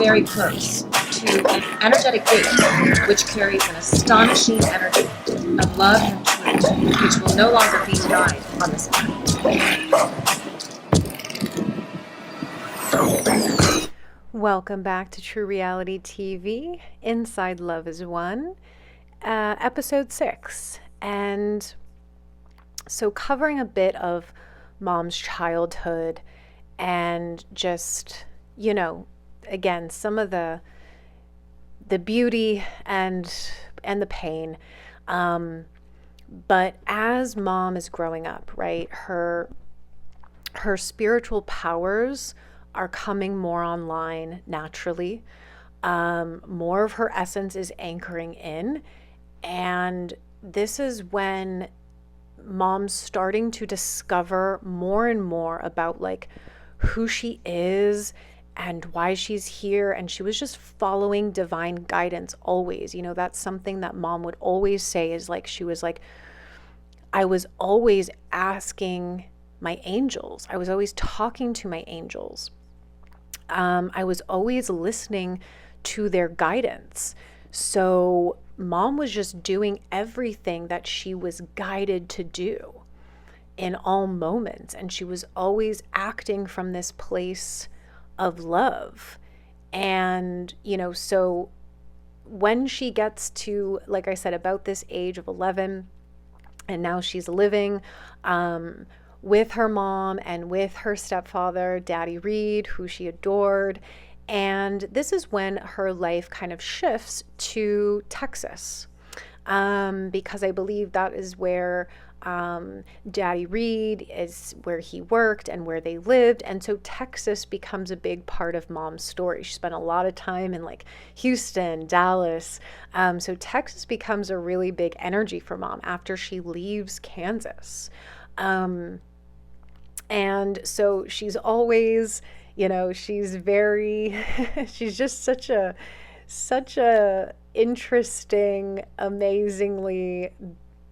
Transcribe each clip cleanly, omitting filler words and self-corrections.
very close to an energetic gate which carries an astonishing energy of love and truth, which will no longer be denied on this planet. Welcome back to True Reality TV, Inside Love is One, episode 6. And so covering a bit of Mom's childhood and just, again, some of the beauty and the pain. But as Mom is growing up, right, her spiritual powers are coming more online naturally. More of her essence is anchoring in. And this is when Mom's starting to discover more and more about like who she is and why she's here. And she was just following divine guidance always. That's something that Mom would always say is like, she was like, I was always asking my angels. I was always talking to my angels. I was always listening to their guidance. So Mom was just doing everything that she was guided to do in all moments. And she was always acting from this place of love. And, so when she gets to, like I said, about this age of 11, and now she's living with her mom and with her stepfather, Daddy Reed, who she adored. And this is when her life kind of shifts to Texas, because I believe that is where Daddy Reed is, where he worked and where they lived. And so Texas becomes a big part of Mom's story. She spent a lot of time in like Houston, Dallas. So Texas becomes a really big energy for Mom after she leaves Kansas. And so she's always, she's very, she's just such a interesting, amazingly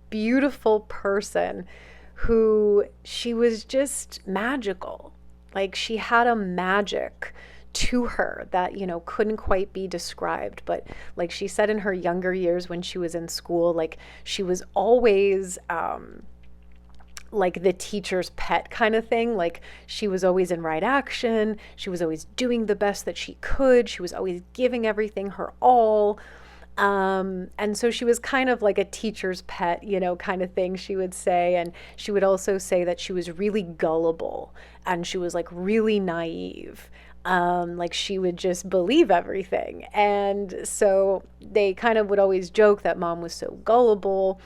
beautiful person who she was just magical. Like she had a magic to her that, couldn't quite be described. But like she said in her younger years when she was in school, like she was always, like the teacher's pet kind of thing. Like she was always in right action. She was always doing the best that she could. She was always giving everything her all. And so she was kind of like a teacher's pet, kind of thing, she would say. And she would also say that she was really gullible and she was like really naive. Like she would just believe everything. And so they kind of would always joke that Mom was so gullible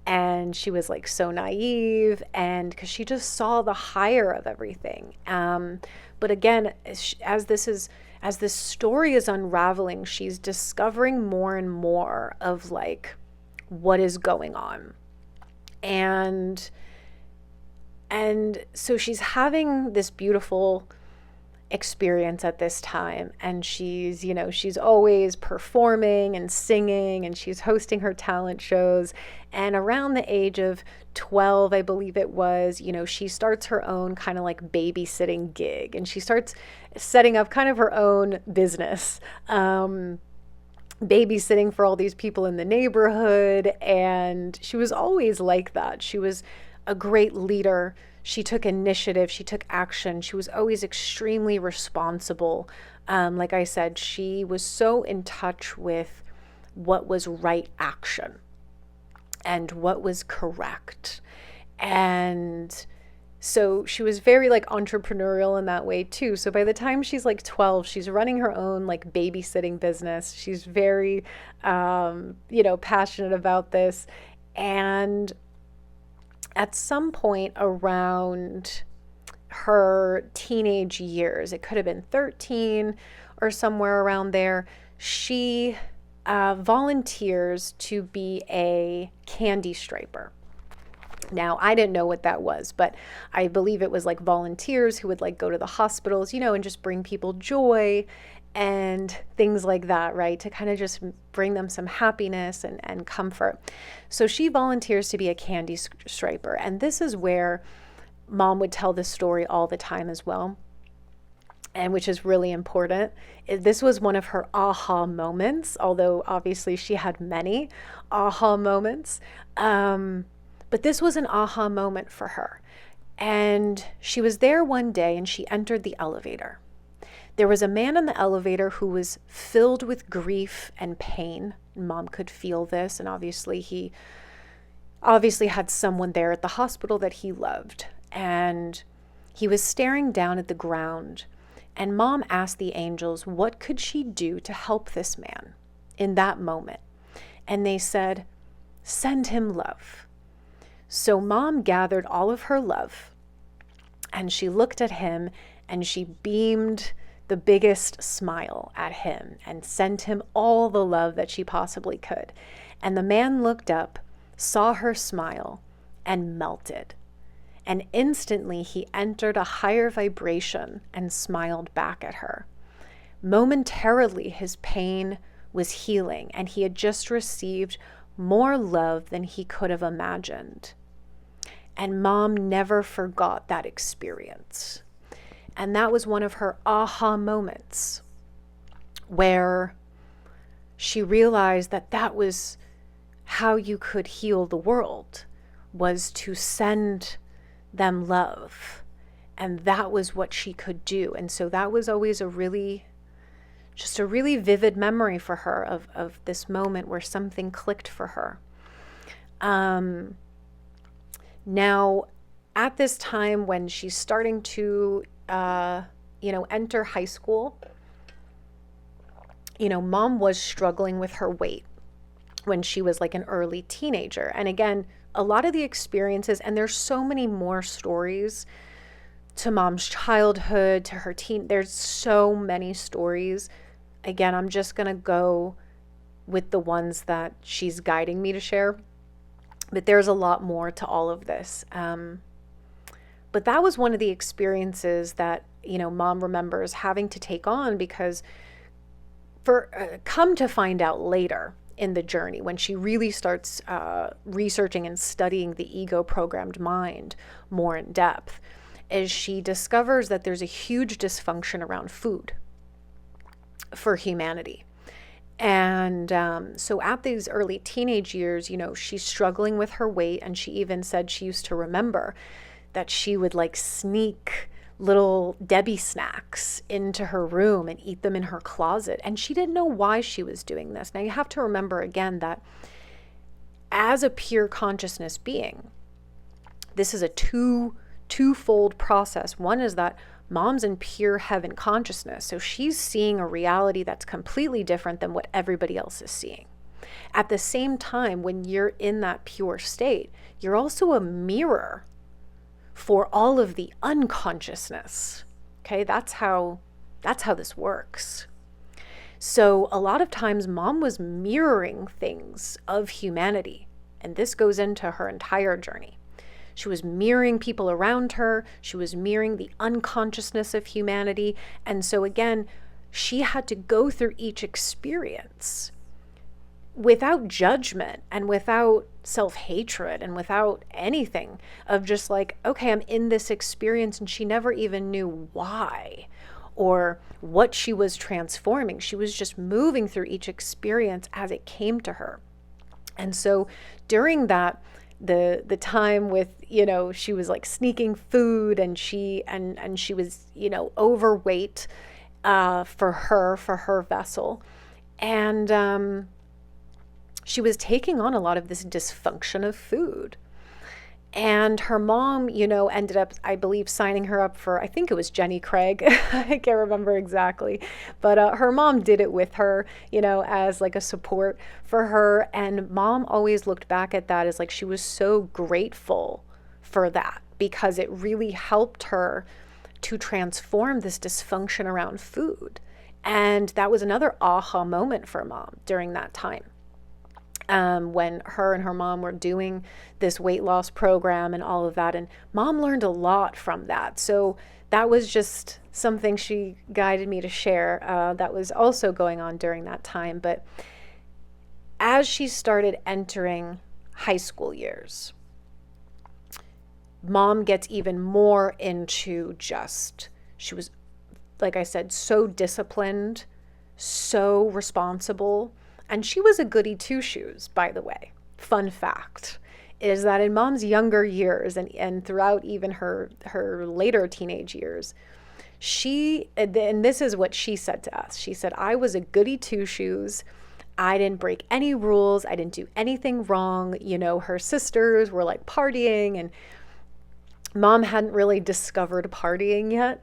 and she was like so naive, and because she just saw the higher of everything. But again, as this story is unraveling, she's discovering more and more of like what is going on. And so she's having this beautiful experience at this time, and she's always performing and singing, and she's hosting her talent shows. And around the age of 12, I believe it was, she starts her own kind of like babysitting gig, and she starts setting up kind of her own business, babysitting for all these people in the neighborhood. And she was always like that. She was a great leader. She took initiative. She took action. She was always extremely responsible. Like I said, she was so in touch with what was right action and what was correct. And so she was very like entrepreneurial in that way too. So by the time she's like 12, she's running her own like babysitting business. She's very, passionate about this. And at some point around her teenage years, it could have been 13 or somewhere around there, she volunteers to be a candy striper. Now, I didn't know what that was, but I believe it was like volunteers who would like go to the hospitals, and just bring people joy and things like that, right? To kind of just bring them some happiness and comfort. So she volunteers to be a candy striper. And this is where Mom would tell this story all the time as well. and which is really important. This was one of her aha moments, although obviously she had many aha moments. But this was an aha moment for her. And she was there one day and she entered the elevator. There was a man in the elevator who was filled with grief and pain. Mom could feel this, and obviously he had someone there at the hospital that he loved. And he was staring down at the ground. And Mom asked the angels, what could she do to help this man in that moment? And they said, send him love. So Mom gathered all of her love, and she looked at him and she beamed the biggest smile at him and sent him all the love that she possibly could. And the man looked up, saw her smile, and melted. And instantly he entered a higher vibration and smiled back at her. Momentarily, his pain was healing, and he had just received more love than he could have imagined. And Mom never forgot that experience. And that was one of her aha moments, where she realized that that was how you could heal the world, was to send them love. And that was what she could do. And so that was always a really vivid memory for her of this moment where something clicked for her. Now, at this time when she's starting to, enter high school, Mom was struggling with her weight when she was like an early teenager. And again, a lot of the experiences, and there's so many more stories to Mom's childhood, to her teen, there's so many stories. Again, I'm just going to go with the ones that she's guiding me to share. But there's a lot more to all of this. But that was one of the experiences that, Mom remembers having to take on, because come to find out later in the journey, when she really starts researching and studying the ego-programmed mind more in depth, is she discovers that there's a huge dysfunction around food for humanity. And so at these early teenage years, she's struggling with her weight. And she even said she used to remember that she would like sneak little Debbie snacks into her room and eat them in her closet. And she didn't know why she was doing this. Now you have to remember again that as a pure consciousness being, this is a twofold process. One is that Mom's in pure heaven consciousness. So she's seeing a reality that's completely different than what everybody else is seeing. At the same time, when you're in that pure state, you're also a mirror for all of the unconsciousness. Okay, that's how this works. So a lot of times Mom was mirroring things of humanity, and this goes into her entire journey. She was mirroring people around her. She was mirroring the unconsciousness of humanity. And so again, she had to go through each experience without judgment and without self-hatred and without anything, of just like, okay, I'm in this experience. And she never even knew why or what she was transforming. She was just moving through each experience as it came to her. And so during that, the time with, she was like sneaking food, and she was, overweight for her vessel. And she was taking on a lot of this dysfunction of food. And her mom, ended up, I believe, signing her up for, I think it was Jenny Craig. I can't remember exactly. But her mom did it with her, as like a support for her. And Mom always looked back at that as like she was so grateful for that, because it really helped her to transform this dysfunction around food. And that was another aha moment for Mom during that time. When her and her mom were doing this weight loss program and all of that. And Mom learned a lot from that. So that was just something she guided me to share that was also going on during that time. But as she started entering high school years, Mom gets even more into she was like I said, so disciplined, so responsible. And she was a goody two shoes, by the way. Fun fact is that in mom's younger years and throughout even her later teenage years, and this is what she said to us. She said, I was a goody two shoes. I didn't break any rules. I didn't do anything wrong. You know, her sisters were like partying, and mom hadn't really discovered partying yet.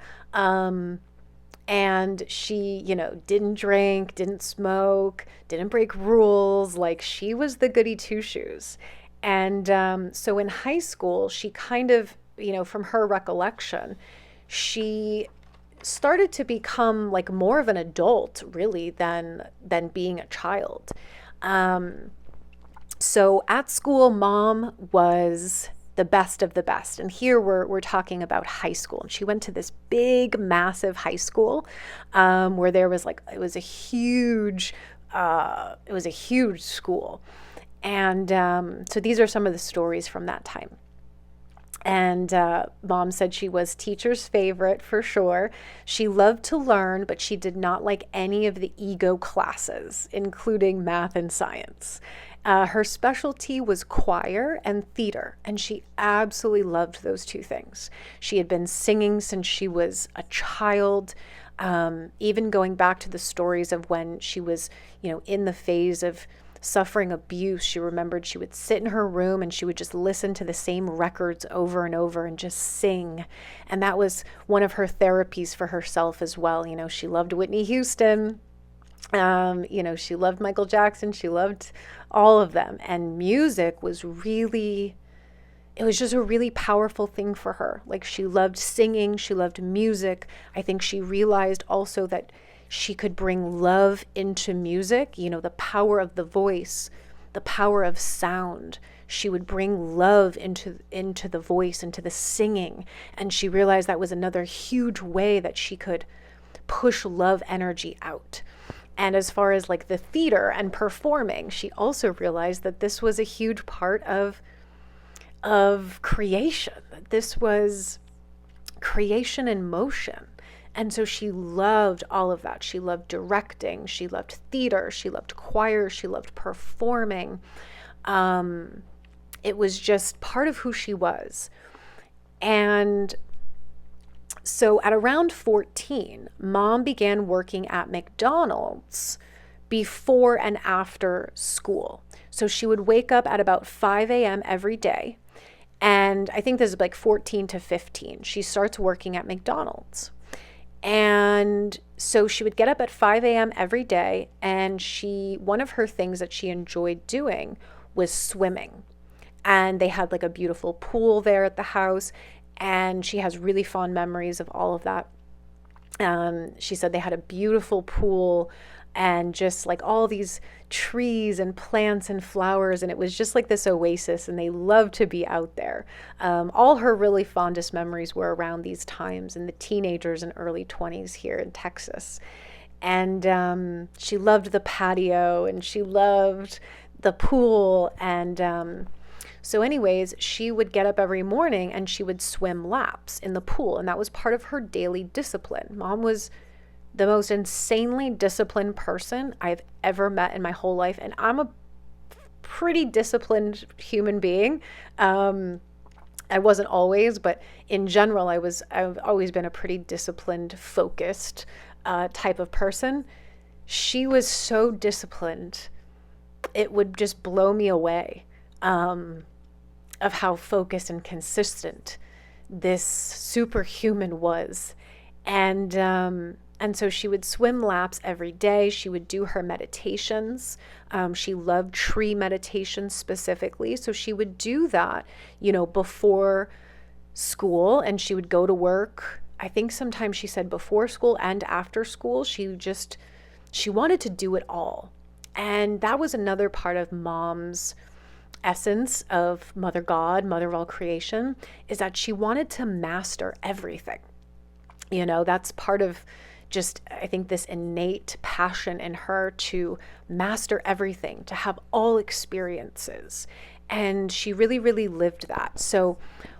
And she, you know, didn't drink, didn't smoke, didn't break rules. Like, she was the goody two shoes. And so in high school, she kind of, you know, from her recollection, she started to become like more of an adult, really, than being a child. So at school, mom was the best of the best. And here we're talking about high school. And she went to this big, massive high school where there was like, it was a huge school. And so these are some of the stories from that time. And mom said she was teacher's favorite for sure. She loved to learn, but she did not like any of the ego classes, including math and science. Her specialty was choir and theater, and she absolutely loved those two things. She had been singing since she was a child, even going back to the stories of when she was, you know, in the phase of suffering abuse. She remembered she would sit in her room and she would just listen to the same records over and over and just sing. And that was one of her therapies for herself as well. You know, she loved Whitney Houston. You know, she loved Michael Jackson. She loved all of them. And music was really, it was just a really powerful thing for her. Like, she loved singing. She loved music. I think she realized also that she could bring love into music, you know, the power of the voice, the power of sound. She would bring love into the voice, into the singing. And she realized that was another huge way that she could push love energy out. And as far as like the theater and performing, she also realized that this was a huge part of creation, that this was creation in motion. And so she loved all of that. She loved directing. She loved theater. She loved choir. She loved performing. It was just part of who she was. And so at around 14, mom began working at McDonald's before and after school. So she would wake up at about 5 a.m. every day. And I think this is like 14 to 15. She starts working at McDonald's. And so she would get up at 5 a.m. every day, and one of her things that she enjoyed doing was swimming. And they had like a beautiful pool there at the house, and she has really fond memories of all of that. She said they had a beautiful pool and just like all these trees and plants and flowers, and it was just like this oasis, and they loved to be out there. All her really fondest memories were around these times in the teenagers and early 20s here in Texas. And she loved the patio, and she loved the pool. And so anyways, she would get up every morning and she would swim laps in the pool, and that was part of her daily discipline. Mom was the most insanely disciplined person I've ever met in my whole life. And I'm a pretty disciplined human being. I wasn't always, but in general, I've always been a pretty disciplined, focused type of person. She was so disciplined. It would just blow me away of how focused and consistent this superhuman was. And so she would swim laps every day. She would do her meditations. She loved tree meditation specifically. So she would do that, you know, before school, and she would go to work. I think sometimes she said before school and after school. She wanted to do it all. And that was another part of mom's essence of Mother God, Mother of all creation, is that she wanted to master everything. You know, that's part of just, I think, this innate passion in her to master everything, to have all experiences. And she really, really lived that. So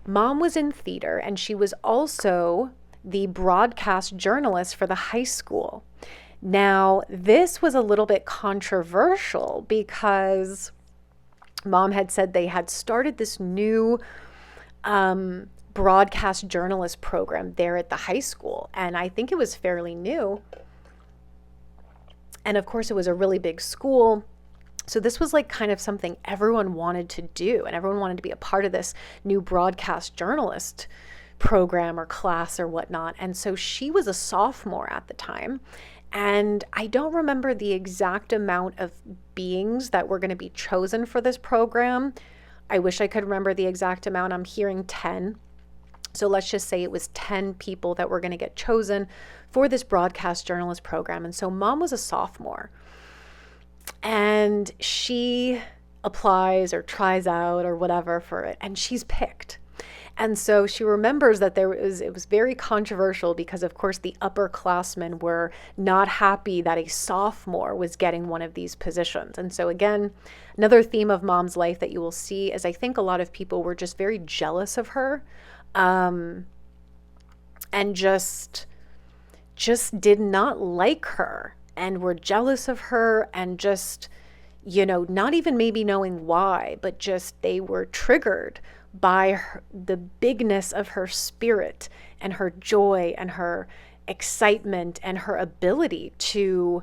mom was in theater, and she was also the broadcast journalist for the high school. Now, this was a little bit controversial because Mom had said they had started this new broadcast journalist program there at the high school. And I think it was fairly new. And of course, it was a really big school. So this was like kind of something everyone wanted to do, and everyone wanted to be a part of this new broadcast journalist program or class or whatnot. And so she was a sophomore at the time. And I don't remember the exact amount of beings that were going to be chosen for this program. I wish I could remember the exact amount. I'm hearing 10. So let's just say it was 10 people that were going to get chosen for this broadcast journalist program. And so Mom was a sophomore. And she applies or tries out or whatever for it, and she's picked. And so she remembers that it was very controversial because, of course, the upperclassmen were not happy that a sophomore was getting one of these positions. And so again, another theme of Mom's life that you will see is I think a lot of people were just very jealous of her, and just did not like her and were jealous of her, and just, not even maybe knowing why, but just they were triggered by the bigness of her spirit and her joy and her excitement and her ability to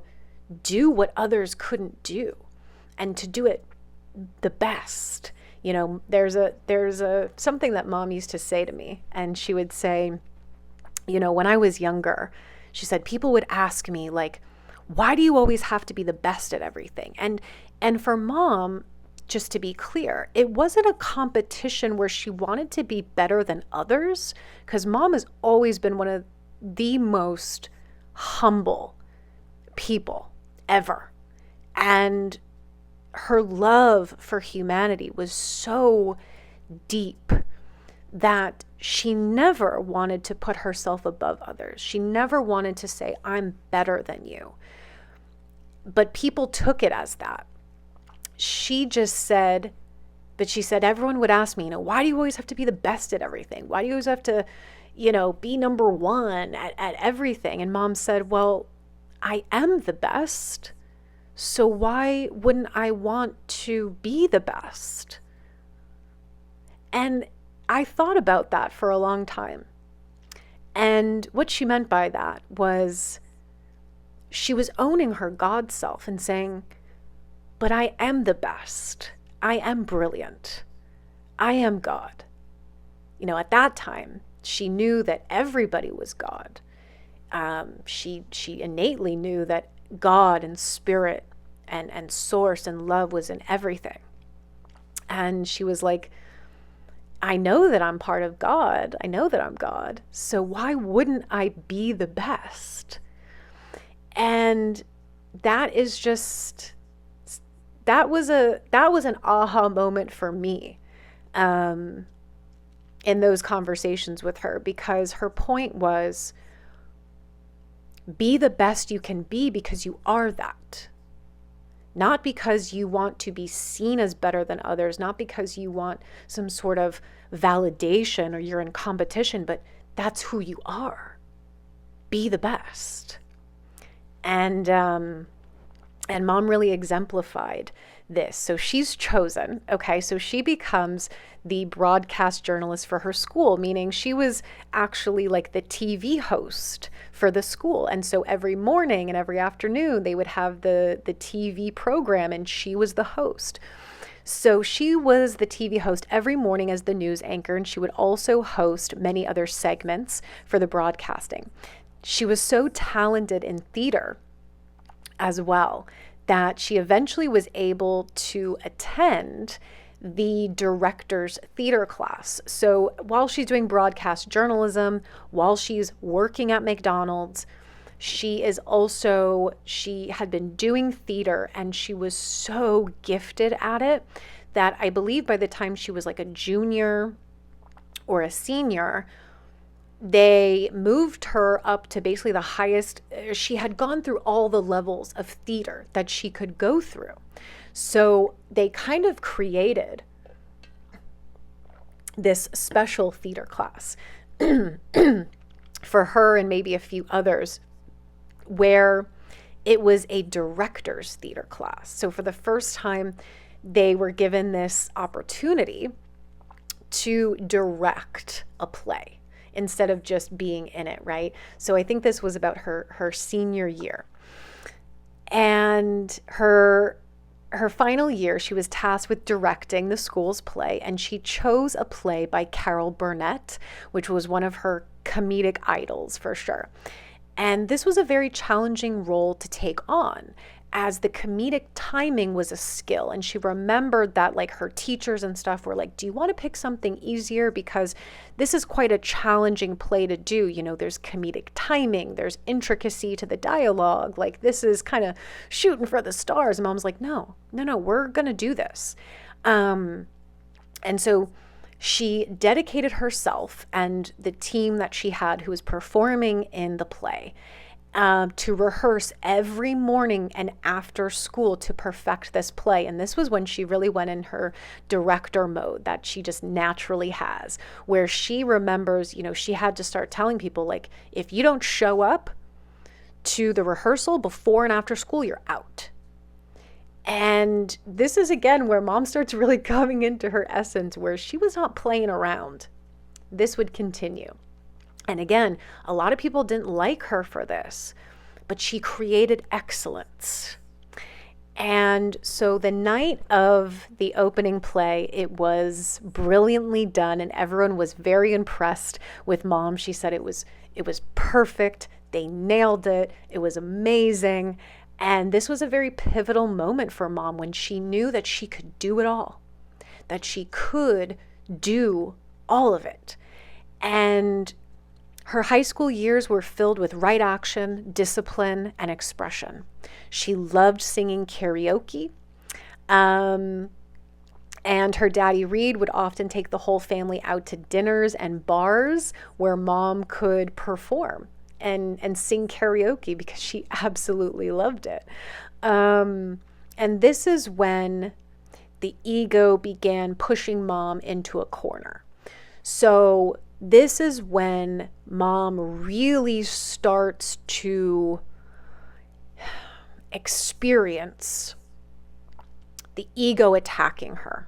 do what others couldn't do and to do it the best. There's a something that Mom used to say to me, and she would say, when I was younger, she said, people would ask me like, why do you always have to be the best at everything? And for Mom, just to be clear, it wasn't a competition where she wanted to be better than others, because Mom has always been one of the most humble people ever. And her love for humanity was so deep that she never wanted to put herself above others. She never wanted to say, I'm better than you. But people took it as that. She just said, everyone would ask me, why do you always have to be the best at everything? Why do you always have to, be number one at everything? And Mom said, well, I am the best. So why wouldn't I want to be the best? And I thought about that for a long time. And what she meant by that was she was owning her God self and saying, but I am the best. I am brilliant. I am God. At that time, she knew that everybody was God. She innately knew that God and spirit and source and love was in everything. And she was like, I know that I'm part of God. I know that I'm God. So why wouldn't I be the best? And that is just, that was an aha moment for me in those conversations with her, because her point was, be the best you can be because you are that. Not because you want to be seen as better than others, not because you want some sort of validation or you're in competition, but that's who you are. Be the best. And Mom really exemplified this. So she's chosen. Okay, so she becomes the broadcast journalist for her school, meaning she was actually like the TV host for the school. And so every morning and every afternoon they would have the TV program, and she was the host. So she was the TV host every morning as the news anchor, and she would also host many other segments for the broadcasting. She was so talented in theater as well that she eventually was able to attend the director's theater class. So while she's doing broadcast journalism, while she's working at McDonald's, she had been doing theater, and she was so gifted at it that I believe by the time she was like a junior or a senior, they moved her up to basically the highest. She had gone through all the levels of theater that she could go through. So they kind of created this special theater class for her and maybe a few others, where it was a director's theater class. So for the first time, they were given this opportunity to direct a play instead of just being in it, right? So I think this was about her senior year. And her final year, she was tasked with directing the school's play, and she chose a play by Carol Burnett, which was one of her comedic idols for sure. And this was a very challenging role to take on, as the comedic timing was a skill. And she remembered that like her teachers and stuff were like, do you want to pick something easier? Because this is quite a challenging play to do. You know, there's comedic timing, there's intricacy to the dialogue. Like, this is kind of shooting for the stars. And Mom's like, no, we're going to do this. And so she dedicated herself and the team that she had who was performing in the play to rehearse every morning and after school to perfect this play. And this was when she really went in her director mode that she just naturally has, where she remembers, you know, she had to start telling people, like, if you don't show up to the rehearsal before and after school, you're out. And this is again where Mom starts really coming into her essence, where she was not playing around. This would continue. And again, a lot of people didn't like her for this, but she created excellence. And so the night of the opening play, it was brilliantly done, and everyone was very impressed with Mom. She said it was perfect. They nailed it. It was amazing. And this was a very pivotal moment for Mom, when she knew that she could do it all, that she could do all of it. And her high school years were filled with right action, discipline, and expression. She loved singing karaoke. And her daddy Reed would often take the whole family out to dinners and bars where Mom could perform and sing karaoke, because she absolutely loved it. And this is when the ego began pushing Mom into a corner. So this is when Mom really starts to experience the ego attacking her.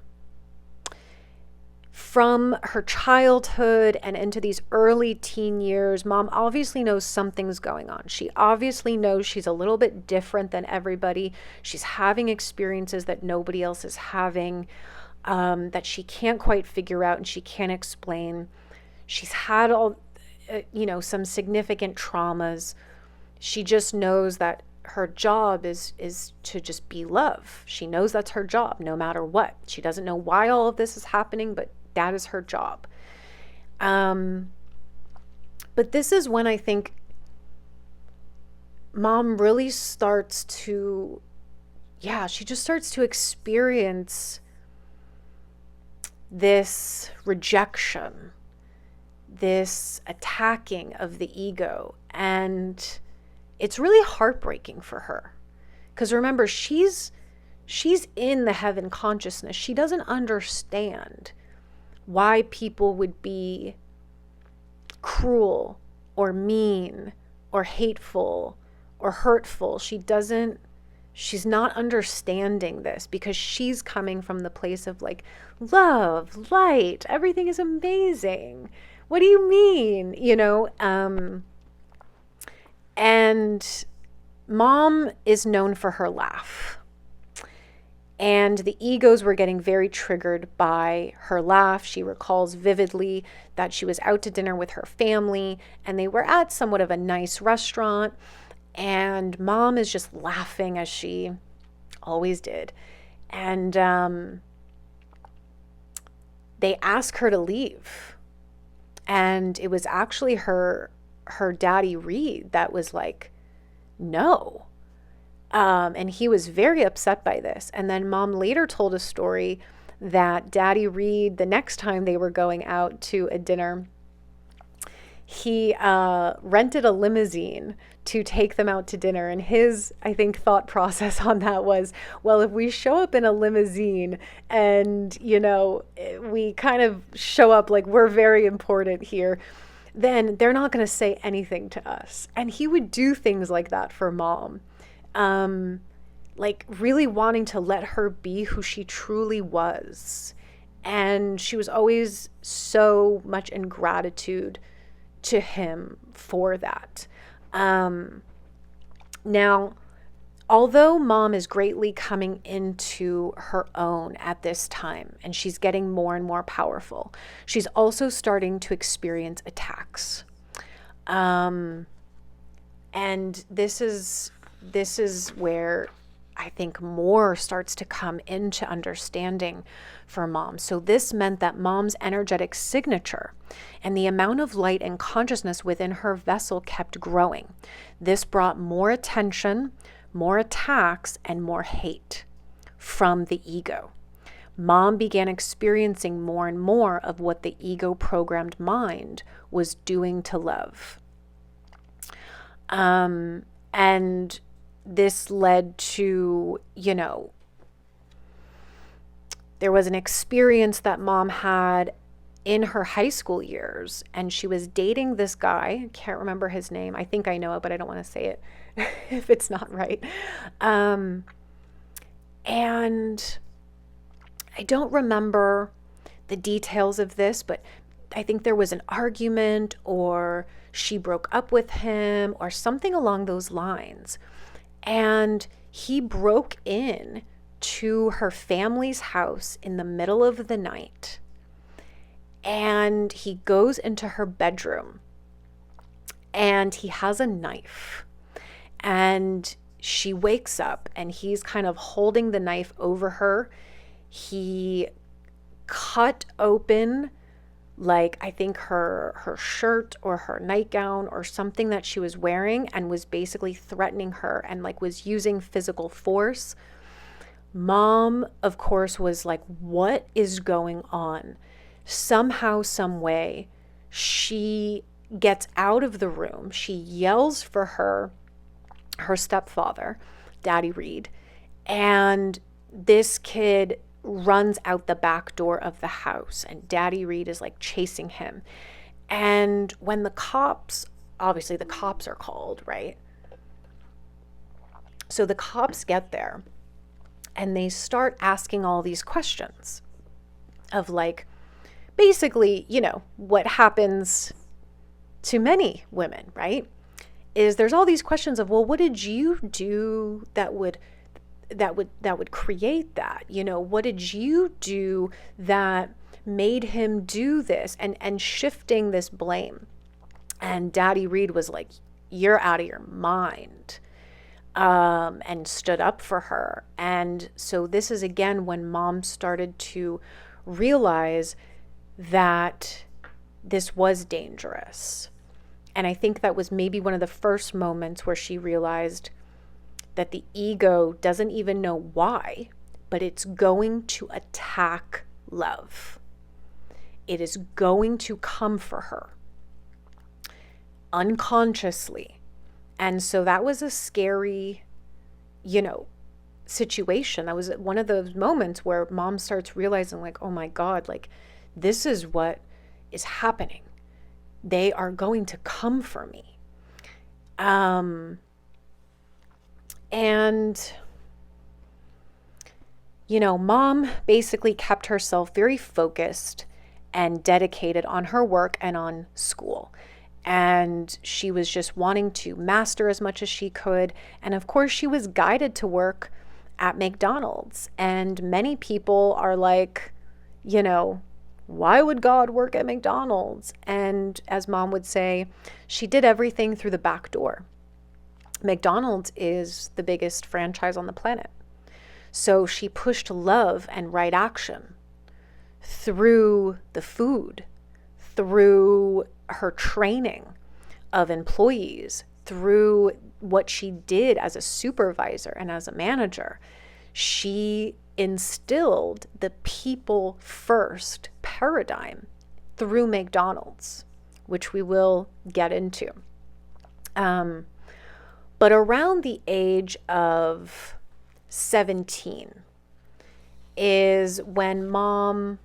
From her childhood and into these early teen years, Mom obviously knows something's going on. She obviously knows she's a little bit different than everybody. She's having experiences that nobody else is having, that she can't quite figure out and she can't explain. She's had all, some significant traumas. She just knows that her job is to just be love. She knows that's her job, no matter what. She doesn't know why all of this is happening, but that is her job. But this is when I think Mom really starts to, she just starts to experience this rejection, this attacking of the ego. And it's really heartbreaking for her, because remember, she's in the heaven consciousness. She doesn't understand why people would be cruel or mean or hateful or hurtful. She's not understanding this, because she's coming from the place of like love, light, everything is amazing. What do you mean? And Mom is known for her laugh. And the egos were getting very triggered by her laugh. She recalls vividly that she was out to dinner with her family, and they were at somewhat of a nice restaurant. And Mom is just laughing, as she always did. And they ask her to leave. And it was actually her daddy Reed that was like, no. And he was very upset by this. And then Mom later told a story that Daddy Reed, the next time they were going out to a dinner, he rented a limousine to take them out to dinner. And his, I think, thought process on that was, well, if we show up in a limousine and, we kind of show up like we're very important here, then they're not going to say anything to us. And he would do things like that for mom. Like really wanting to let her be who she truly was. And she was always so much in gratitude to him for that. Now, although mom is greatly coming into her own at this time, and she's getting more and more powerful, she's also starting to experience attacks. And this is where I think more starts to come into understanding for mom. So this meant that mom's energetic signature and the amount of light and consciousness within her vessel kept growing. This brought more attention, more attacks, and more hate from the ego. Mom began experiencing more and more of what the ego-programmed mind was doing to love. And this led to, there was an experience that mom had in her high school years, and she was dating this guy. I can't remember his name. I think I know it, but I don't want to say it if it's not right. And I don't remember the details of this, but I think there was an argument, or she broke up with him, or something along those lines. And he broke in to her family's house in the middle of the night. And he goes into her bedroom and he has a knife. And she wakes up and he's kind of holding the knife over her. He cut open, like, I think her shirt or her nightgown or something that she was wearing, and was basically threatening her and like was using physical force. Mom, of course, was like, what is going on? Somehow, some way, she gets out of the room. She yells for her stepfather, Daddy Reed, and this kid runs out the back door of the house, and Daddy Reed is like chasing him. And when the cops, obviously the cops are called, right? So the cops get there and they start asking all these questions of like, basically, what happens to many women, right? Is there's all these questions of, well, what did you do that would create that? What did you do that made him do this? And shifting this blame. And Daddy Reed was like, you're out of your mind. And stood up for her. And so this is again when mom started to realize that this was dangerous. And I think that was maybe one of the first moments where she realized that the ego doesn't even know why, but it's going to attack love. It is going to come for her unconsciously. And so that was a scary, situation. That was one of those moments where mom starts realizing like, oh my God, like this is what is happening. They are going to come for me. And, mom basically kept herself very focused and dedicated on her work and on school. And she was just wanting to master as much as she could. And of course, she was guided to work at McDonald's. And many people are like, why would God work at McDonald's? And as mom would say, she did everything through the back door. McDonald's is the biggest franchise on the planet. So she pushed love and right action through the food, through her training of employees, through what she did as a supervisor and as a manager. She instilled the people first paradigm through McDonald's, which we will get into. But around the age of 17 is when mom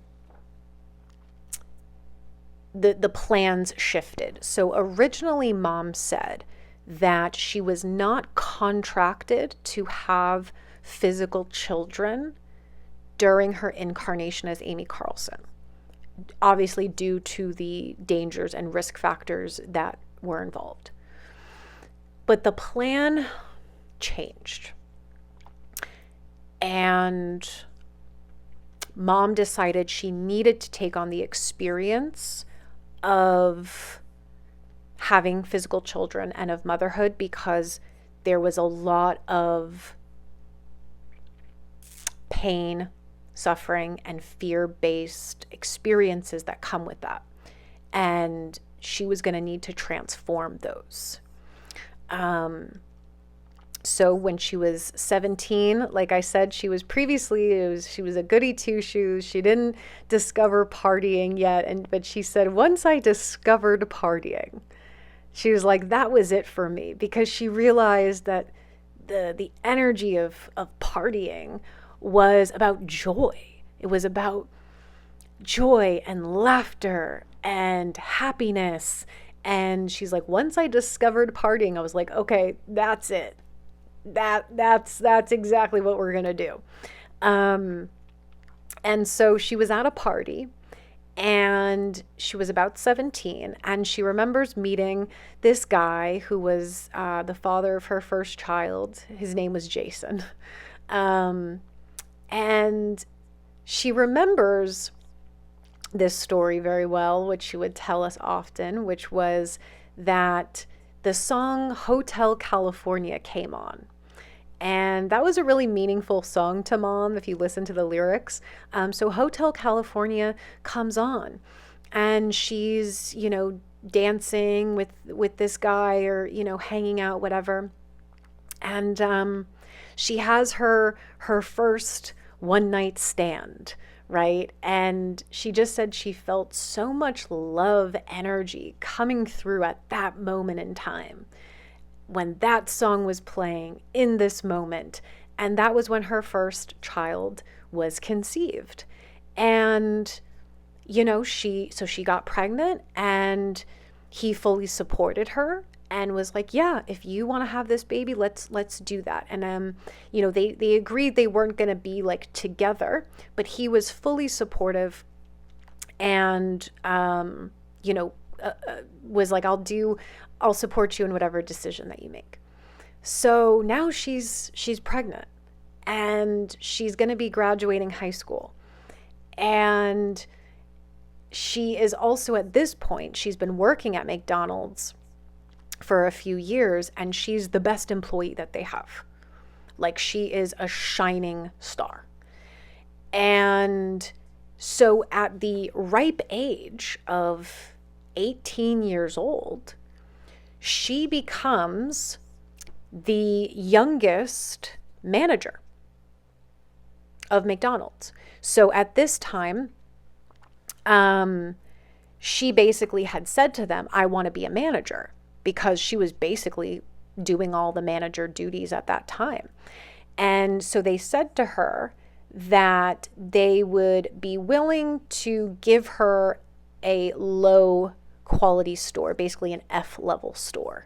the plans shifted. So originally mom said that she was not contracted to have physical children during her incarnation as Amy Carlson, obviously due to the dangers and risk factors that were involved. But the plan changed. And mom decided she needed to take on the experience of having physical children and of motherhood, because there was a lot of pain, suffering, and fear-based experiences that come with that. And she was going to need to transform those. So when she was 17, like I said, she was a goody two-shoes. She didn't discover partying yet. But she said, once I discovered partying, she was like, that was it for me, because she realized that the energy of partying was about joy. It was about joy and laughter and happiness. And she's like, once I discovered partying, I was like, okay, that's it. That's exactly what we're gonna do. And so she was at a party, and she was about 17, and she remembers meeting this guy who was the father of her first child. His name was Jason. And she remembers this story very well, which she would tell us often, which was that the song Hotel California came on. And that was a really meaningful song to mom if you listen to the lyrics. So Hotel California comes on, and she's, dancing with this guy, or, hanging out, whatever. And she has her first one night stand, right? And she just said she felt so much love energy coming through at that moment in time, when that song was playing in this moment. And that was when her first child was conceived. And, she got pregnant, and he fully supported her and was like, yeah, if you want to have this baby, let's do that. And, they agreed they weren't going to be like together, but he was fully supportive and, was like, I'll support you in whatever decision that you make. So now she's pregnant, and she's going to be graduating high school. And she is also, at this point, she's been working at McDonald's for a few years, and she's the best employee that they have. Like, she is a shining star. And so at the ripe age of 18 years old, she becomes the youngest manager of McDonald's. So at this time, she basically had said to them, I want to be a manager, because she was basically doing all the manager duties at that time. And so they said to her that they would be willing to give her a low quality store, basically an F-level store.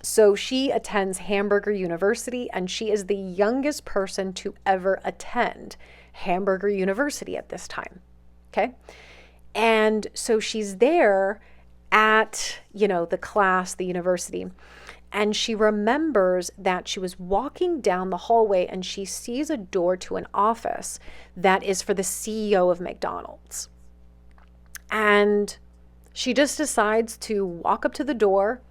So she attends Hamburger University, and she is the youngest person to ever attend Hamburger University at this time. Okay. And so she's there at, the class, the university, and she remembers that she was walking down the hallway, and she sees a door to an office that is for the CEO of McDonald's. And she just decides to walk up to the door,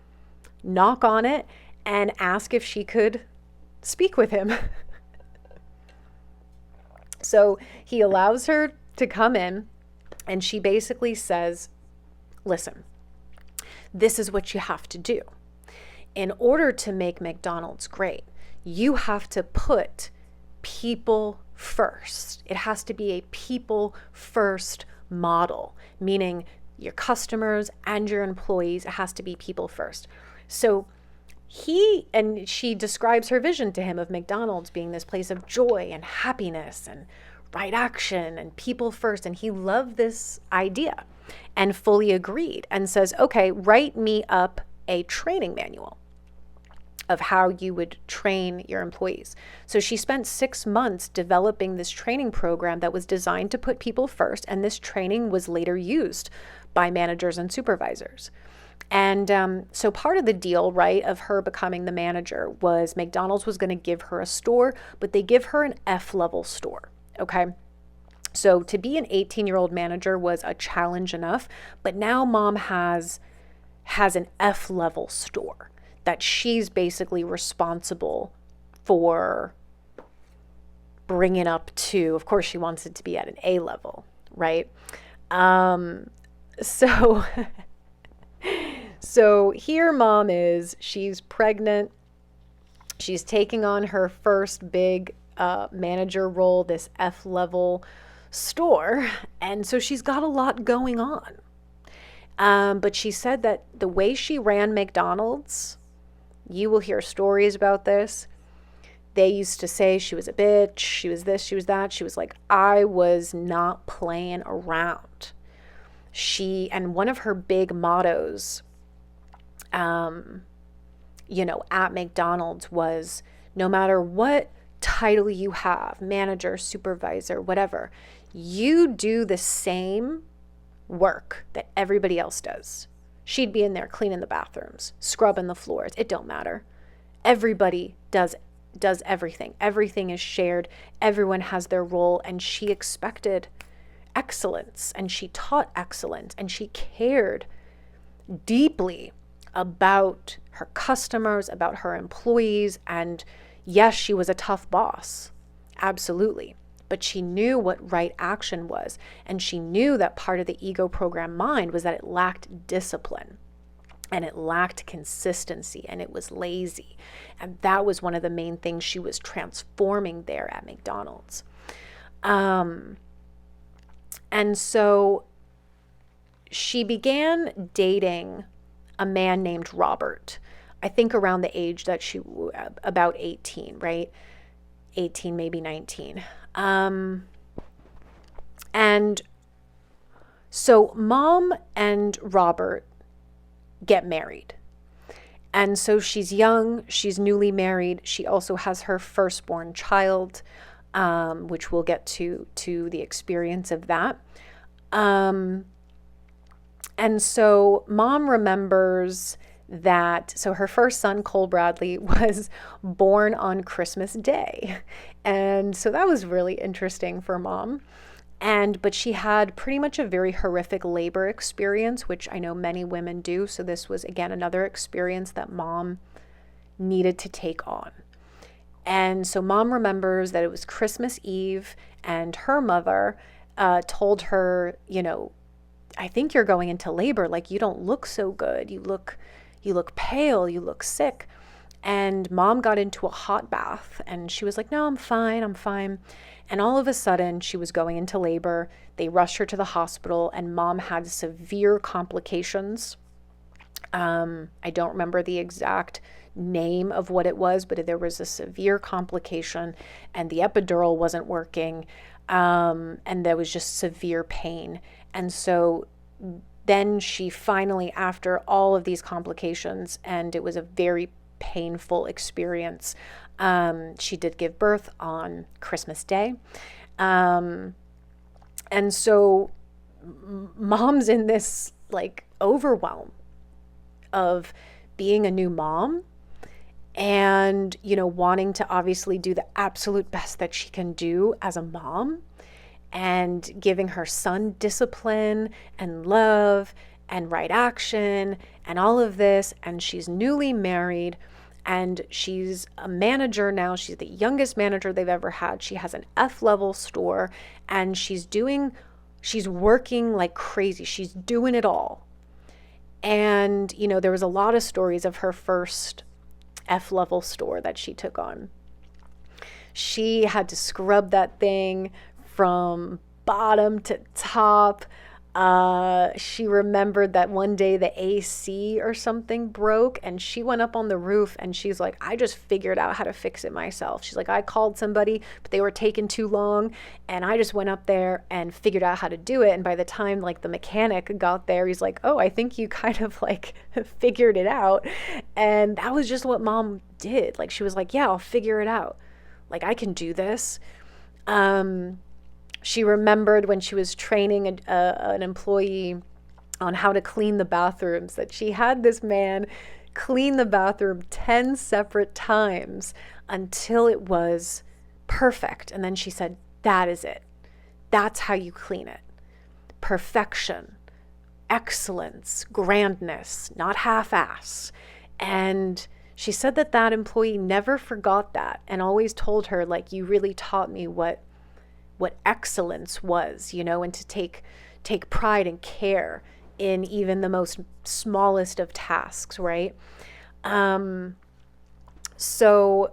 knock on it, and ask if she could speak with him. So he allows her to come in, and she basically says, listen, this is what you have to do. In order to make McDonald's great, you have to put people first. It has to be a people first model, meaning your customers and your employees, it has to be people first. So she describes her vision to him of McDonald's being this place of joy and happiness and right action and people first. And he loved this idea and fully agreed and says, okay, write me up a training manual of how you would train your employees. So she spent 6 months developing this training program that was designed to put people first. And this training was later used by managers and supervisors. And so part of the deal, right, of her becoming the manager was McDonald's was going to give her a store, but they give her an F-level store, okay? So to be an 18-year-old manager was a challenge enough, but now mom has an F-level store that she's basically responsible for bringing up to. Of course, she wants it to be at an A level, right? So So here mom is, she's pregnant. She's taking on her first big manager role, this F-level store. And so she's got a lot going on. But she said that the way she ran McDonald's, you will hear stories about this. They used to say she was a bitch, she was this, she was that. She was like, I was not playing around. And one of her big mottos, at McDonald's was, no matter what title you have, manager, supervisor, whatever, you do the same work that everybody else does. She'd be in there cleaning the bathrooms, scrubbing the floors. It don't matter. Everybody does everything. Everything is shared. Everyone has their role, and she expected excellence, and she taught excellence, and she cared deeply about her customers, about her employees. And yes, she was a tough boss, absolutely, but she knew what right action was, and she knew that part of the ego program mind was that it lacked discipline and it lacked consistency and it was lazy. And that was one of the main things she was transforming there at McDonald's. And so she began dating a man named Robert, I think around the age that she, about 18, right? 18, maybe 19. And so mom and Robert get married. And so she's young, she's newly married. She also has her firstborn child, which we'll get to the experience of that. And so mom remembers that, so her first son, Cole Bradley, was born on Christmas Day. And so that was really interesting for mom. But she had pretty much a very horrific labor experience, which I know many women do. So this was, again, another experience that mom needed to take on. And so mom remembers that it was Christmas Eve, and her mother told her, I think you're going into labor. Like, you don't look so good. You look pale. You look sick. And mom got into a hot bath, and she was like, no, I'm fine. I'm fine. And all of a sudden, she was going into labor. They rushed her to the hospital, and mom had severe complications. I don't remember the exact name of what it was, but there was a severe complication, and the epidural wasn't working, and there was just severe pain. And so then she finally, after all of these complications, and it was a very painful experience, she did give birth on Christmas Day. And so mom's in this like overwhelm of being a new mom and, wanting to obviously do the absolute best that she can do as a mom, and giving her son discipline and love and right action and all of this. And she's newly married, and she's a manager now. She's the youngest manager they've ever had. She has an F-level store, and she's working like crazy. She's doing it all. And, there was a lot of stories of her first F-level store that she took on. She had to scrub that thing from bottom to top. She remembered that one day the AC or something broke, and she went up on the roof and she's like, I just figured out how to fix it myself. She's like, I called somebody, but they were taking too long, and I just went up there and figured out how to do it. And by the time like the mechanic got there, he's like, oh, I think you kind of like figured it out. And that was just what mom did. Like, she was like, yeah, I'll figure it out. Like, I can do this. She remembered when she was training an employee on how to clean the bathrooms that she had this man clean the bathroom 10 separate times until it was perfect. And then she said, that is it. That's how you clean it. Perfection, excellence, grandness, not half-ass. And she said that that employee never forgot that and always told her, like, you really taught me what excellence was, you know, and to take pride and care in even the most smallest of tasks, right? So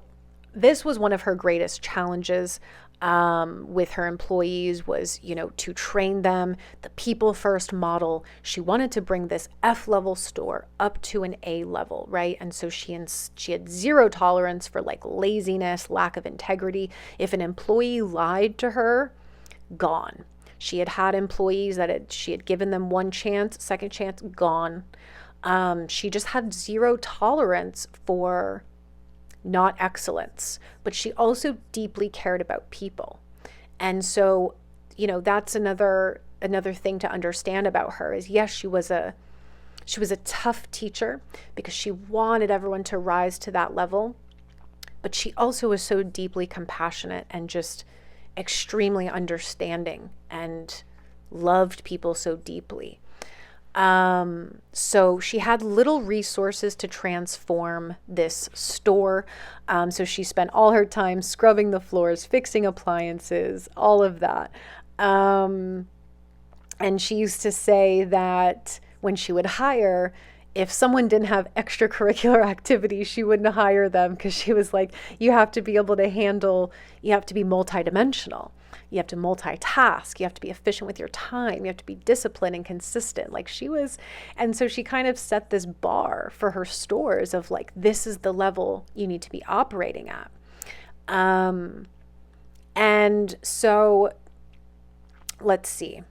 this was one of her greatest challenges with her employees was, you know, to train them, the people first model. She wanted to bring this F level store up to an A level, right? And so she had zero tolerance for like laziness, lack of integrity. If an employee lied to her, gone. She had employees that she had given them one chance, second chance, gone. She just had zero tolerance for not excellence, but she also deeply cared about people. And so, you know, that's another thing to understand about her is, yes, she was a tough teacher because she wanted everyone to rise to that level, but she also was so deeply compassionate and just extremely understanding and loved people so deeply. So she had little resources to transform this store. So she spent all her time scrubbing the floors, fixing appliances, all of that. And she used to say that when she would hire, if someone didn't have extracurricular activities, she wouldn't hire them because she was like, you have to be able to handle, you have to be multidimensional. You have to multitask. You have to be efficient with your time. You have to be disciplined and consistent. Like she was, and so she kind of set this bar for her stores of like, this is the level you need to be operating at. And so let's see.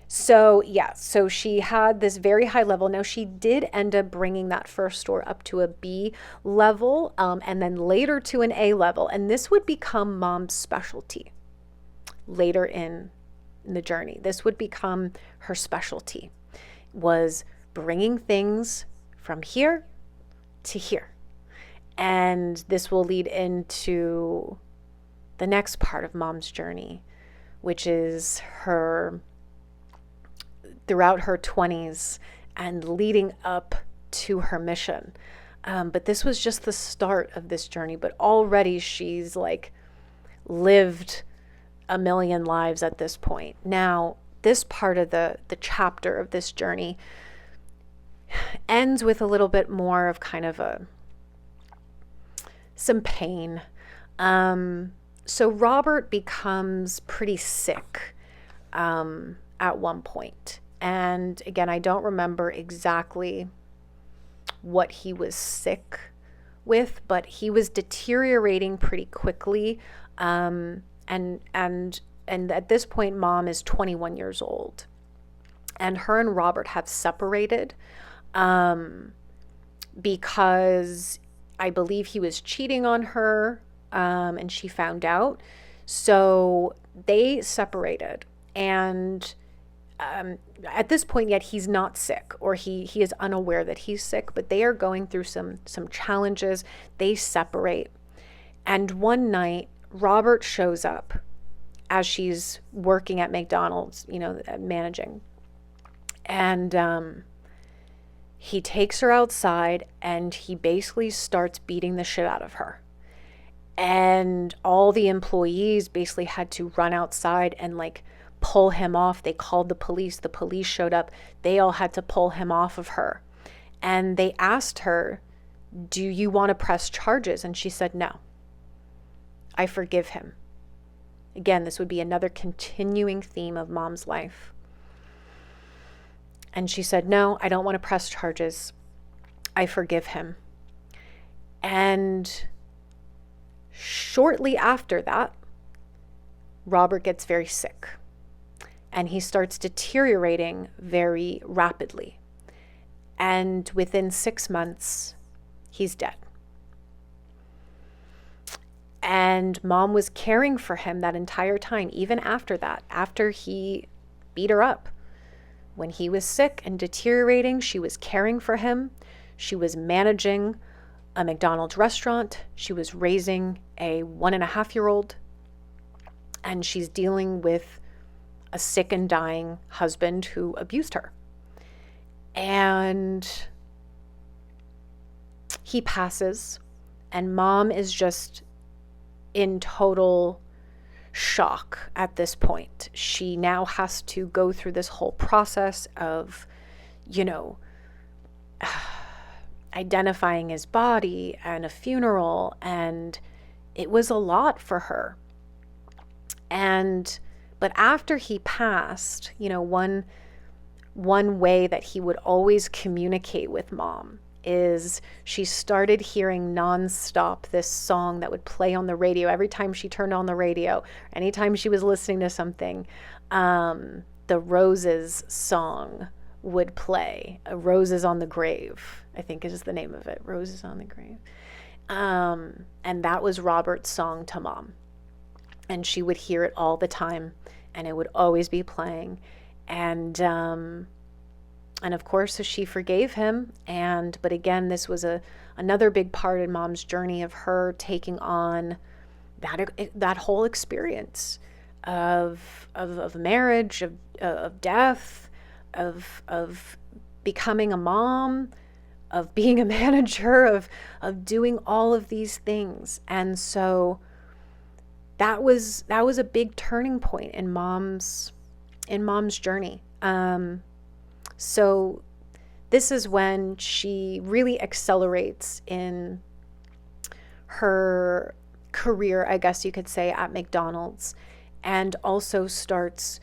So yeah, so she had this very high level. Now she did end up bringing that first store up to a B level, and then later to an A level. And this would become mom's specialty later in the journey. This would become her specialty, was bringing things from here to here. And this will lead into the next part of mom's journey, which is her throughout her 20s and leading up to her mission. But this was just the start of this journey. But already she's like lived a million lives at this point. Now, this part of the chapter of this journey ends with a little bit more of kind of some pain. So Robert becomes pretty sick at one point. And again, I don't remember exactly what he was sick with, but he was deteriorating pretty quickly. And at this point, mom is 21 years old. And her and Robert have separated because I believe he was cheating on her, and she found out. So they separated. And at this point yet, he's not sick, or he is unaware that he's sick, but they are going through some challenges. They separate. And one night, Robert shows up as she's working at McDonald's, you know, managing. And he takes her outside and he basically starts beating the shit out of her. And all the employees basically had to run outside and like pull him off. They called the police. The police showed up. They all had to pull him off of her. And they asked her, do you want to press charges? And she said, no, I forgive him. Again, this would be another continuing theme of mom's life. And she said, no, I don't want to press charges. I forgive him. And shortly after that, Robert gets very sick and he starts deteriorating very rapidly. And within 6 months, he's dead. And mom was caring for him that entire time, even after that, after he beat her up. When he was sick and deteriorating, she was caring for him. She was managing a McDonald's restaurant. She was raising a 1.5-year-old. And she's dealing with a sick and dying husband who abused her. And he passes, and mom is just in total shock at this point. She now has to go through this whole process of, identifying his body and a funeral, and it was a lot for her. But after he passed, one way that he would always communicate with mom is she started hearing nonstop this song that would play on the radio every time she turned on the radio, anytime she was listening to something. The Roses song would play. Roses on the Grave, I think is the name of it. Roses on the Grave. And that was Robert's song to mom. And she would hear it all the time, and it would always be playing. And of course, so she forgave him. But again, this was another big part in mom's journey of her taking on that whole experience of marriage, of death, of becoming a mom, of being a manager, of doing all of these things. And so that was a big turning point in mom's journey. So this is when she really accelerates in her career, I guess you could say, at McDonald's, and also starts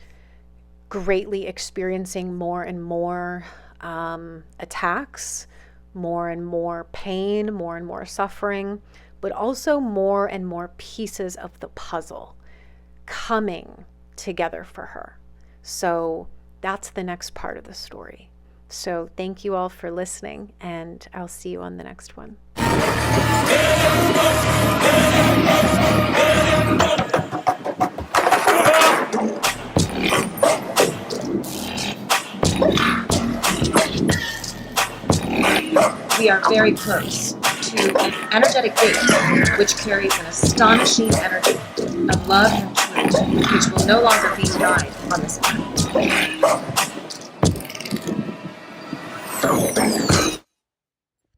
greatly experiencing more and more attacks, more and more pain, more and more suffering, but also more and more pieces of the puzzle coming together for her. So that's the next part of the story. So thank you all for listening, and I'll see you on the next one. We are very close to an energetic gate which carries an astonishing energy of love and truth, which will no longer be denied on this planet.